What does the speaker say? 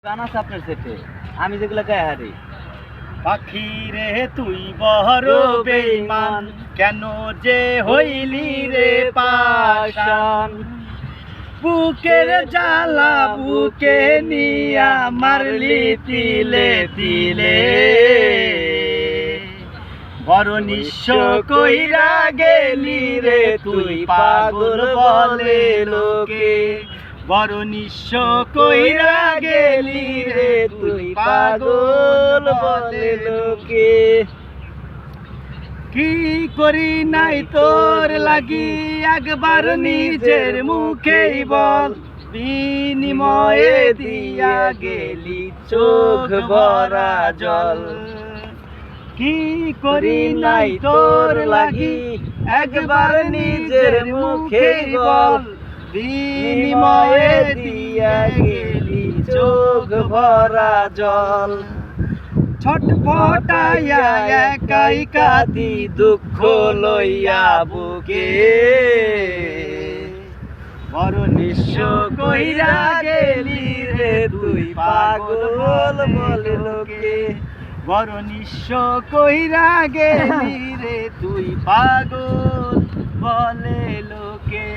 গান আছে আপনার সেটে, আমি যেগুলো গায়ে হারি। পাখি রে তুই বড় বেঈমান, কেন যে হইলি রে পাষাণ। বুকের জ্বালা বুকে নিয়া মারলি তিলে তিলে, বড় নিঃস্ব কইরা গেলি রে তুই পাগল বলে লোকে। বড় নিঃস্ব কইরা গেলি রে তুই পাগল বলে লোকে। কি করি নাই তোর লাগি একবার নিজের মুখেই বল, বিনিময়ে দিয়া গেলি চোখ ভরা জল। কি করি নাই তোর লাগি একবার নিজের মুখেই বল, বিনিময়ে দিয়া গেলি চোখ ভরা জল। ছটফটাইয়া একাই কাঁদি দুঃখ লইয়া বুকে, বড় নিঃস্ব কইরা গেলি রে তুই পাগল বলে লোকে। বড় নিঃস্ব কইরা গেলি রে তুই পাগল বলে লোকে।